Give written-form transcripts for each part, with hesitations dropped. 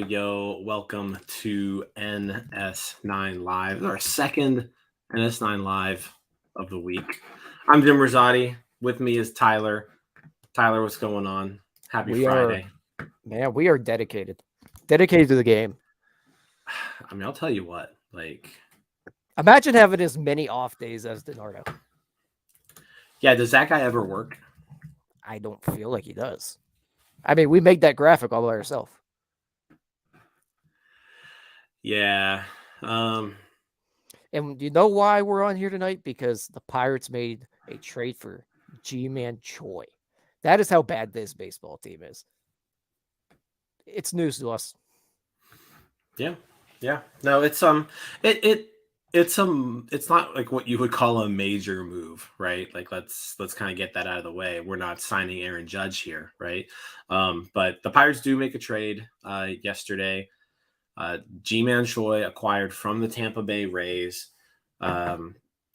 Yo, welcome to NS9LIVE. This is our second NS9LIVE of the week. I'm Jim Rosati. With me is Tyler. Tyler, what's going on? Happy Friday. We are dedicated to the game. I mean, I'll tell you what, imagine having as many off days as DiNardo. Yeah, does that guy ever work? I don't feel like he does. I mean, we made that graphic all by ourselves. Yeah. And you know why we're on here tonight? Because the Pirates made a trade for Ji-Man Choi. That is how bad this baseball team is. It's news to us. Yeah. No, it's it's not like what you would call a major move, right? Like let's kind of get that out of the way. We're not signing Aaron Judge here, right? But the Pirates do make a trade yesterday. Ji-Man Choi acquired from the Tampa Bay Rays.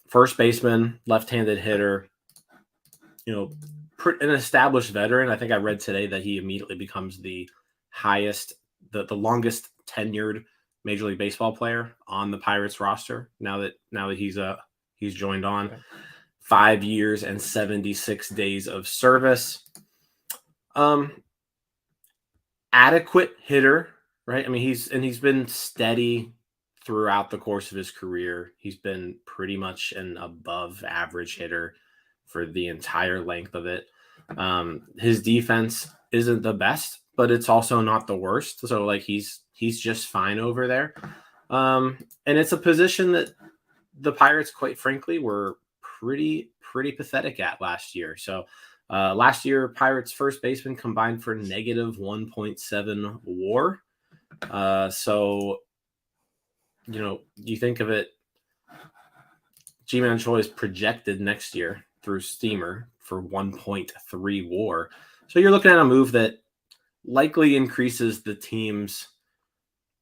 First baseman, left-handed hitter, an established veteran. I think I read today that he immediately becomes the longest tenured Major League Baseball player on the Pirates roster. Now that he's joined on. 5 years and 76 days of service. Adequate hitter. Right. I mean, he's been steady throughout the course of his career. He's been pretty much an above average hitter for the entire length of it. His defense isn't the best, but it's also not the worst. So he's just fine over there. And it's a position that the Pirates, quite frankly, were pretty pathetic at last year. So last year, Pirates first baseman combined for negative 1.7 WAR. So, you think of it, Ji-Man Choi is projected next year through Steamer for 1.3 WAR. So you're looking at a move that likely increases the team's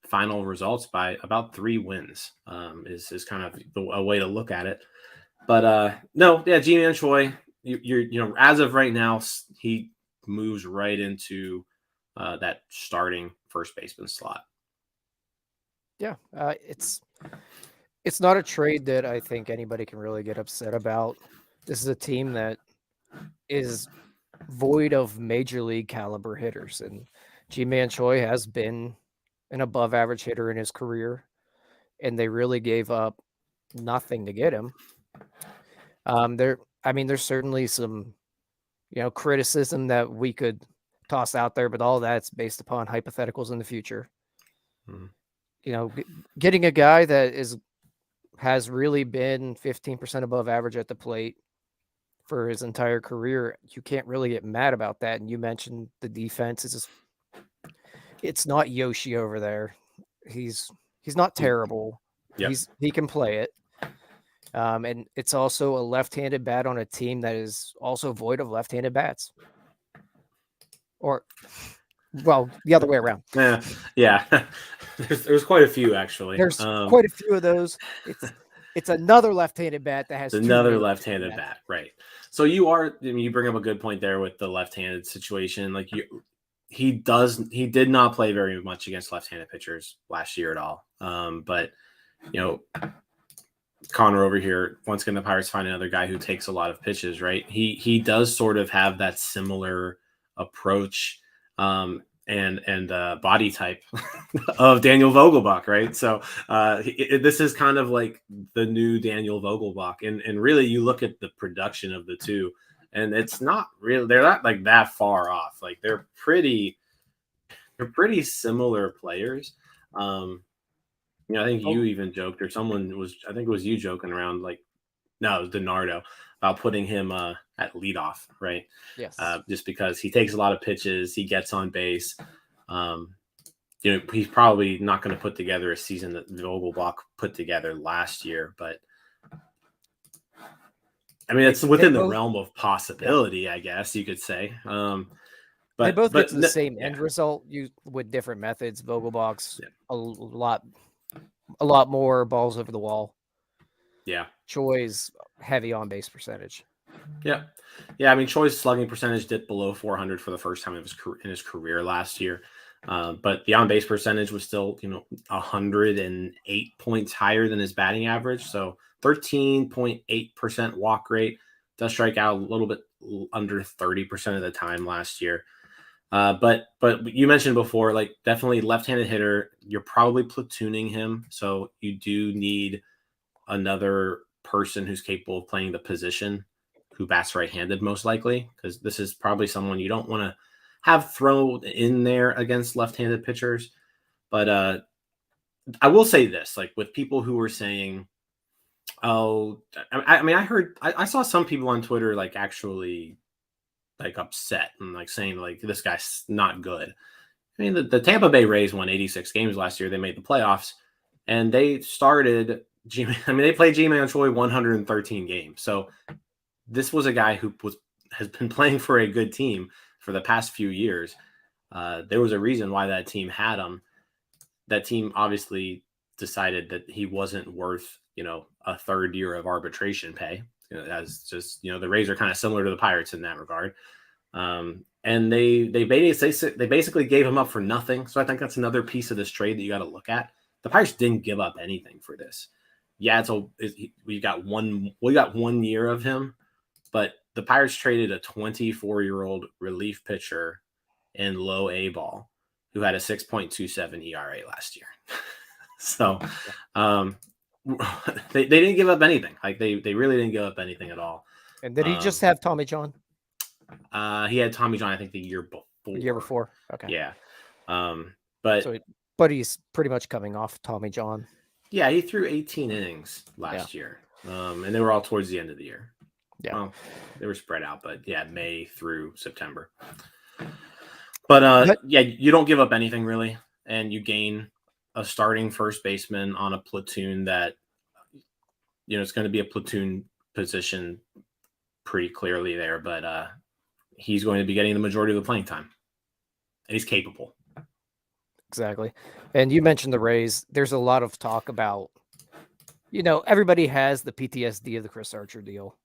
final results by about 3 wins, is kind of a way to look at it. But Ji-Man Choi, you're as of right now, he moves right into that starting first baseman slot. Yeah, it's not a trade that I think anybody can really get upset about. This is a team that is void of major league caliber hitters, and Ji-Man Choi has been an above average hitter in his career, and they really gave up nothing to get him. There's certainly some, criticism that we could toss out there, but all that's based upon hypotheticals in the future. Getting a guy that has really been 15% above average at the plate for his entire career, you can't really get mad about that. And you mentioned the defense. It's not Yoshi over there. He's not terrible. Yep. He can play it. And it's also a left-handed bat on a team that is also void of left-handed bats. Or, well, the other way around. Yeah. There's quite a few, actually. There's quite a few of those. It's another left-handed bat that has another left-handed bat, right? So you bring up a good point there with the left-handed situation. He did not play very much against left-handed pitchers last year at all. But Connor over here, once again, the Pirates find another guy who takes a lot of pitches, right? He does sort of have that similar approach and body type of Daniel Vogelbach, right? So this is kind of like the new Daniel Vogelbach, and really you look at the production of the two, and it's not really, they're not like that far off. Like they're pretty similar players. I think you even joked, or someone was, I think it was you joking around, like No, it was DiNardo, about putting him at leadoff, right? Yes. Just because he takes a lot of pitches, he gets on base. He's probably not going to put together a season that Vogelbach put together last year, but I mean, it's within the realm of possibility, I guess you could say. But they both get to the same yeah. end result with different methods. Vogelbach's a lot more balls over the wall. Yeah. Choi's heavy on base percentage. Yeah. Yeah. I mean, Choi's slugging percentage dipped below 400 for the first time in his career last year. But the on base percentage was still, 108 points higher than his batting average. So 13.8% walk rate, does strike out a little bit under 30% of the time last year. But you mentioned before, like, definitely left-handed hitter, you're probably platooning him. So you do need another person who's capable of playing the position who bats right-handed, most likely, because this is probably someone you don't want to have thrown in there against left-handed pitchers. But I will say this, like, with people who were saying, oh, I mean, I saw some people on Twitter, like, actually, like, upset and, like, saying, like, this guy's not good. I mean, the Tampa Bay Rays won 86 games last year. They made the playoffs, and they started they played Ji-Man Choi 113 games. So this was a guy who has been playing for a good team for the past few years. There was a reason why that team had him. That team obviously decided that he wasn't worth, a third year of arbitration pay. As just, the Rays are kind of similar to the Pirates in that regard. And they basically gave him up for nothing. So I think that's another piece of this trade that you got to look at. The Pirates didn't give up anything for this. Yeah, we got 1 year of him, but the Pirates traded a 24-year-old relief pitcher in low A ball who had a 6.27 ERA last year. So they didn't give up anything. Like, they really didn't give up anything at all. And did he just have Tommy John? He had Tommy John, I think, the year before. The year before? Okay. Yeah. But he's pretty much coming off Tommy John. Yeah, he threw 18 innings last year. And they were all towards the end of the year. Yeah. Well, they were spread out, but yeah, May through September. But yeah, you don't give up anything really, and you gain a starting first baseman on a platoon that, it's going to be a platoon position pretty clearly there, but he's going to be getting the majority of the playing time, and he's capable. Exactly. And you mentioned the Rays. There's a lot of talk about, everybody has the PTSD of the Chris Archer deal.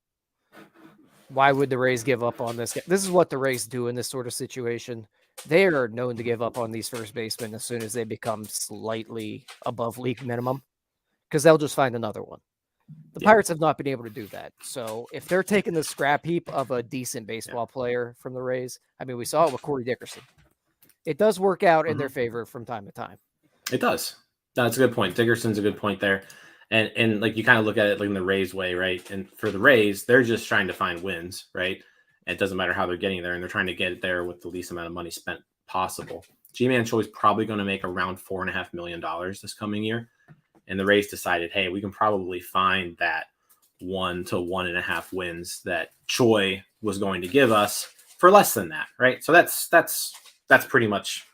Why would the Rays give up on this? This is what the Rays do in this sort of situation. They are known to give up on these first basemen as soon as they become slightly above league minimum, because they'll just find another one. The Pirates have not been able to do that. So if they're taking the scrap heap of a decent baseball player from the Rays, I mean, we saw it with Corey Dickerson. It does work out in their favor from time to time. It does. That's a good point. Dickerson's a good point there. And like, you kind of look at it like in the Rays way, right? And for the Rays, they're just trying to find wins, right? And it doesn't matter how they're getting there, and they're trying to get it there with the least amount of money spent possible. Ji-Man Choi is probably going to make around $4.5 million this coming year. And the Rays decided, hey, we can probably find that 1 to 1.5 wins that Choi was going to give us for less than that, right? So that's pretty much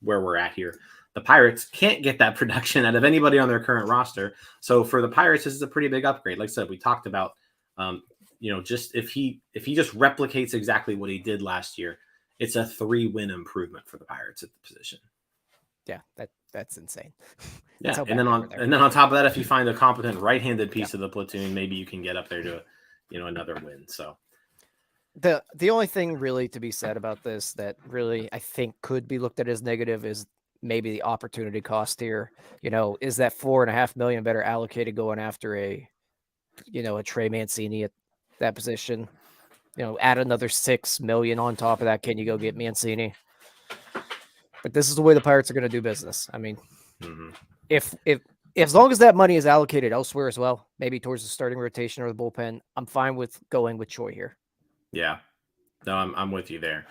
where we're at here. The Pirates can't get that production out of anybody on their current roster. So for the Pirates, this is a pretty big upgrade. Like I said, we talked about, just if he just replicates exactly what he did last year, it's a 3-win improvement for the Pirates at the position. Yeah, that's insane. Yeah, and then on top of that, if you find a competent right-handed piece of the platoon, maybe you can get up there to, another win. So the only thing really to be said about this that really I think could be looked at as negative is maybe the opportunity cost here. Is that $4.5 million better allocated going after a Trey Mancini at that position? Add another $6 million on top of that. Can you go get Mancini? But this is the way the Pirates are going to do business. I mean, if as long as that money is allocated elsewhere as well, maybe towards the starting rotation or the bullpen, I'm fine with going with Choi here. Yeah, no, I'm with you there.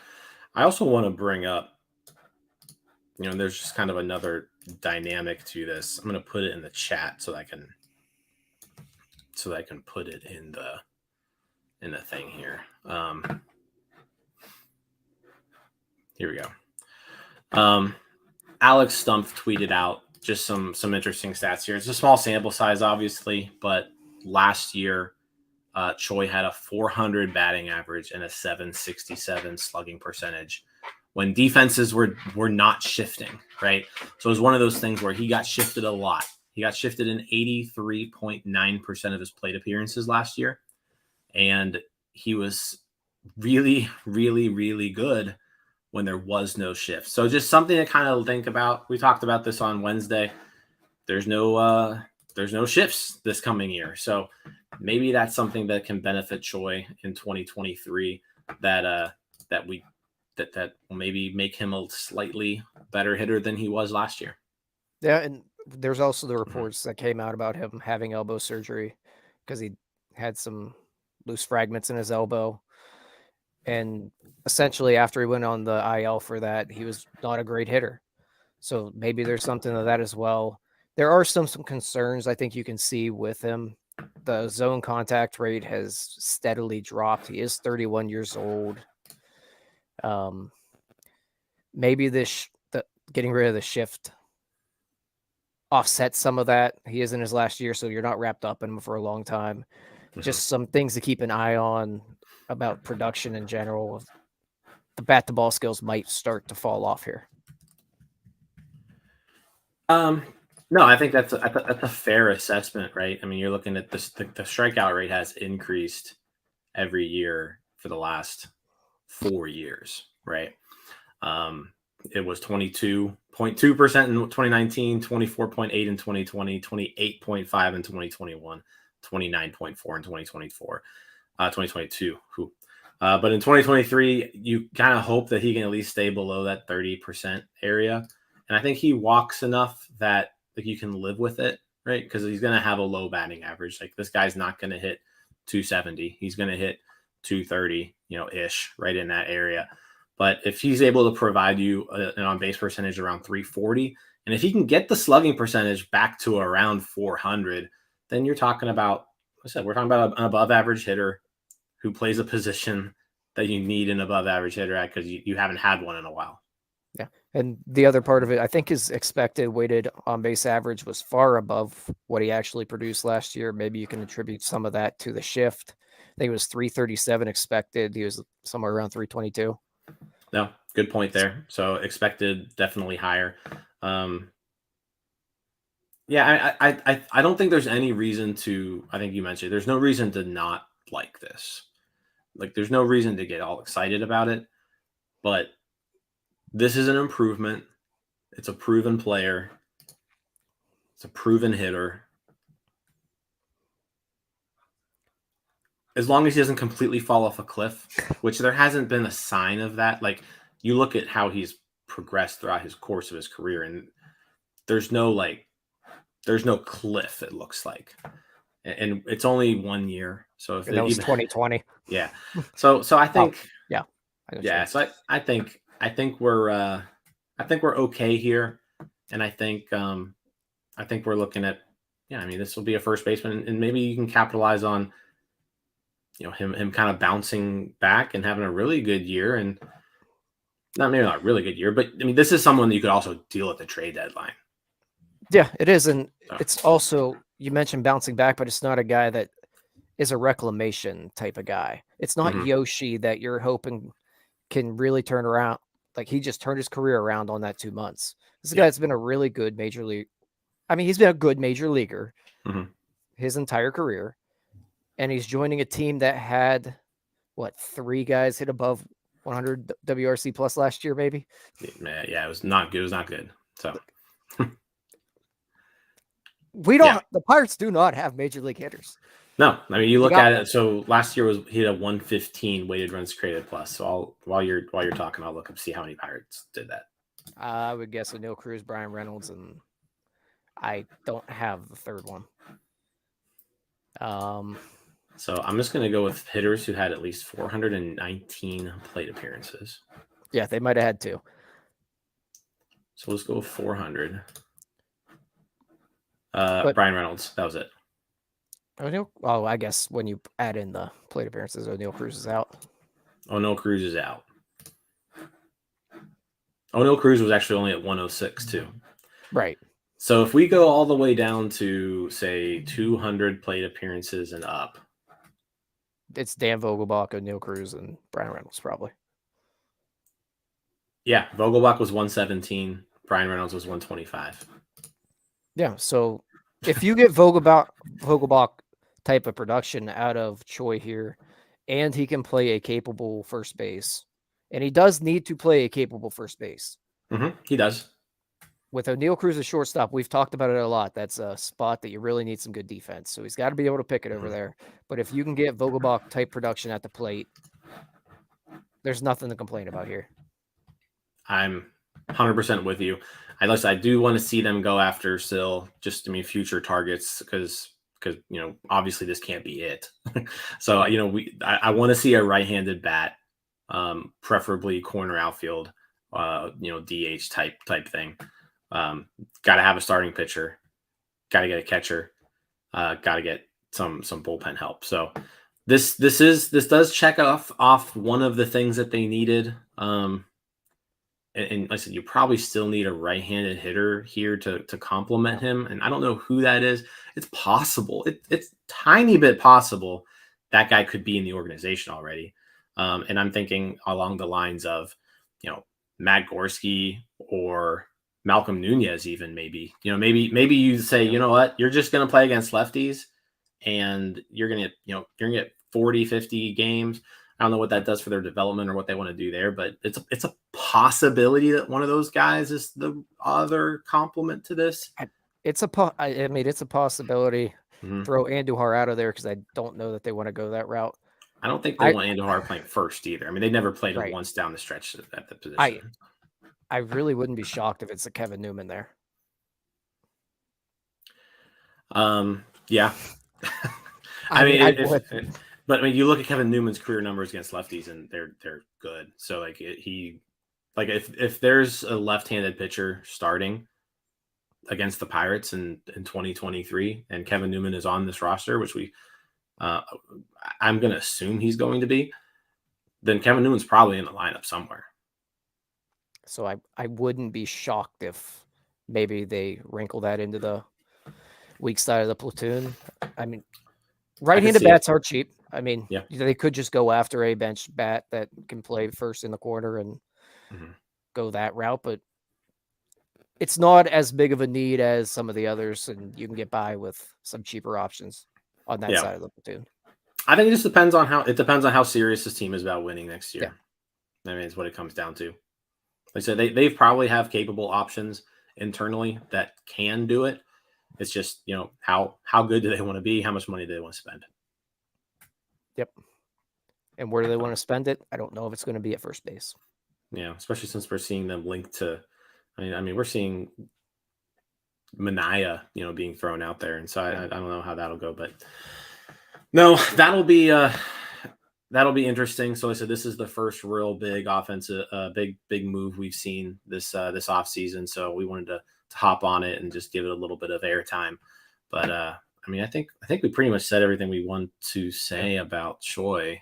I also want to bring up, there's just kind of another dynamic to this. I'm going to put it in the chat so I can so that I can put it in the thing here. Here we go. Alex Stump tweeted out just some interesting stats here. It's a small sample size, obviously, but last year, Choi had a 400 batting average and a 767 slugging percentage when defenses were not shifting, right? So it was one of those things where he got shifted a lot. He got shifted in 83.9% of his plate appearances last year, and he was really, really, really good when there was no shift. So just something to kind of think about. We talked about this on Wednesday. There's no shifts this coming year. So maybe that's something that can benefit Choi in 2023 that will maybe make him a slightly better hitter than he was last year. Yeah, and there's also the reports that came out about him having elbow surgery because he had some loose fragments in his elbow. And essentially, after he went on the IL for that, he was not a great hitter. So maybe there's something to that as well. There are some concerns I think you can see with him. The zone contact rate has steadily dropped. He is 31 years old. Maybe getting rid of the shift offsets some of that. He is in his last year, so you're not wrapped up in him for a long time. Mm-hmm. Just some things to keep an eye on about production in general. The bat to ball skills might start to fall off here. No, I think that's a fair assessment, right? I mean, you're looking at this. The strikeout rate has increased every year for the last 4 years, right? It was 22.2% in 2019, 24.8 in 2020, 28.5 in 2021, 29.4 in 2024, 2022. But in 2023, you kind of hope that he can at least stay below that 30% area. And I think he walks enough that you can live with it, right? Because he's going to have a low batting average. Like, this guy's not going to hit 270. He's going to hit 230, ish, right in that area. But if he's able to provide you an on-base percentage around 340, and if he can get the slugging percentage back to around 400, then you're talking about, like I said, we're talking about an above-average hitter who plays a position that you need an above-average hitter at because you haven't had one in a while. Yeah, and the other part of it, I think his expected weighted on-base average was far above what he actually produced last year. Maybe you can attribute some of that to the shift. I think it was 337 expected. He was somewhere around 322. No, good point there. So expected definitely higher. Yeah, I don't think there's any reason to. I think you mentioned there's no reason to not like this. Like, there's no reason to get all excited about it. But this is an improvement. It's a proven player. It's a proven hitter. As long as he doesn't completely fall off a cliff, which there hasn't been a sign of that. Like, you look at how he's progressed throughout his course of his career, and there's no cliff, it looks like. And it's only 1 year. So if that was 2020. Yeah. So I think yeah. So I think we're okay here. And I think we're looking at, I mean, this will be a first baseman, and maybe you can capitalize on him kind of bouncing back and having a really good year, and not a really good year, but I mean, this is someone that you could also deal at the trade deadline. Yeah, it is. And it's also, you mentioned bouncing back, but it's not a guy that is a reclamation type of guy. It's not Yoshi that you're hoping can really turn around. Like, he just turned his career around on that 2 months. This guy has been a really good major league. I mean, he's been a good major leaguer his entire career. And he's joining a team that had, 3 guys hit above 100 WRC plus last year, maybe? Yeah, it was not good. It was not good. So the Pirates do not have major league hitters. No, I mean, you look at it. So last year he had a 115 weighted runs created plus. So while you're talking, I'll look up, see how many Pirates did that. I would guess Neil Cruz, Brian Reynolds, and I don't have the third one. So I'm just going to go with hitters who had at least 419 plate appearances. Yeah, they might have had 2. So let's go with 400. Brian Reynolds, that was it. O'Neal. Oh, I guess when you add in the plate appearances, O'Neal Cruz is out. O'Neal Cruz is out. O'Neal Cruz was actually only at 106 too. Right. So if we go all the way down to say 200 plate appearances and up, It's Dan Vogelbach, O'Neal Cruz, and Brian Reynolds probably. yeah, Vogelbach was 117. Brian Reynolds was 125. Yeah. So if you get Vogelbach type of production out of Choi here, and he can play a capable first base, and he does need to play a capable first base. He does. With O'Neal Cruz as shortstop, we've talked about it a lot. That's a spot that you really need some good defense. So he's got to be able to pick it over there. But if you can get Vogelbach type production at the plate, there's nothing to complain about here. I'm 100% with you. I do want to see them go after still just, future targets because obviously this can't be it. So, I want to see a right-handed bat, preferably corner outfield, DH type thing. Got to have a starting pitcher, got to get a catcher, got to get some bullpen help. So this does check off one of the things that they needed. And like I said, you probably still need a right-handed hitter here to complement him. And I don't know who that is. It's possible. It's tiny bit possible that guy could be in the organization already. And I'm thinking along the lines of, Matt Gorski or Malcolm Nunez, even maybe. Maybe you say, you know what, you're just going to play against lefties, and you're going to get 40, 50 games. I don't know what that does for their development or what they want to do there, but it's a possibility that one of those guys is the other complement to this. It's a possibility. Mm-hmm. Throw Andujar out of there because I don't know that they want to go that route. I don't think they want Andujar playing first either. I mean, they never played him once down the stretch at the position. I really wouldn't be shocked if it's a Kevin Newman there. Yeah. But you look at Kevin Newman's career numbers against lefties, and they're good. So if there's a left-handed pitcher starting against the Pirates in 2023, and Kevin Newman is on this roster, which I'm going to assume he's going to be, then Kevin Newman's probably in the lineup somewhere. So I wouldn't be shocked if maybe they wrinkle that into the weak side of the platoon. I mean, right-handed bats are cheap. I mean, they could just go after a bench bat that can play first in the corner and go that route, but it's not as big of a need as some of the others, and you can get by with some cheaper options on that side of the platoon. I think it just depends on how serious this team is about winning next year. Yeah. I mean, it's what it comes down to. Like I said, they probably have capable options internally that can do it. It's just, how good do they want to be? How much money do they want to spend? Yep. And where do they want to spend it? I don't know if it's going to be at first base. Yeah, especially since we're seeing them linked to, I mean, we're seeing Minaya, being thrown out there. And so I don't know how that'll go, but no, that'll be interesting. So I said, this is the first real big offensive, big move we've seen this off season. So we wanted to hop on it and just give it a little bit of airtime. But I mean, I think we pretty much said everything we want to say about Choi.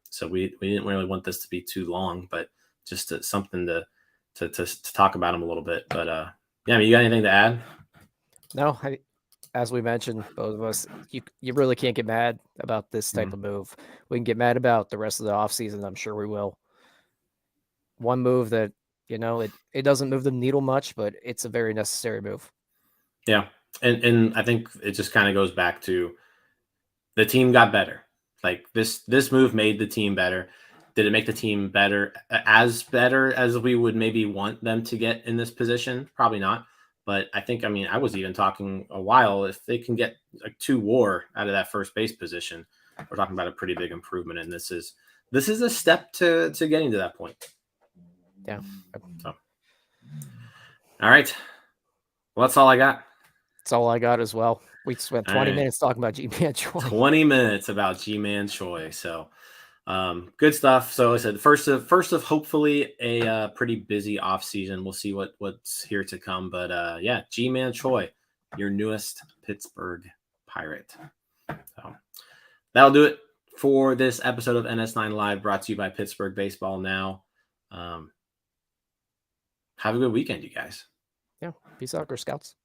So we didn't really want this to be too long, but just something to talk about him a little bit. But yeah, I mean, you got anything to add? No, as we mentioned, both of us, you really can't get mad about this type of move. We can get mad about the rest of the offseason. I'm sure we will. One move that, it doesn't move the needle much, but it's a very necessary move. Yeah. And I think it just kind of goes back to the team got better. Like this move made the team better. Did it make the team better as we would maybe want them to get in this position? Probably not. But I think, I was even talking a while, if they can get like 2 WAR out of that first base position, we're talking about a pretty big improvement. And this is a step to getting to that point. Yeah. So. All right. Well, that's all I got. That's all I got as well. We spent 20 minutes talking about Ji-Man Choi. 20 minutes about Ji-Man Choi. So good stuff. So I said, first of hopefully a pretty busy off season. We'll see what's here to come. But yeah, Ji-Man Choi, your newest Pittsburgh Pirate. So that'll do it for this episode of NS9 Live, brought to you by Pittsburgh Baseball Now. Have a good weekend, you guys. Yeah. Peace out, Girl Scouts.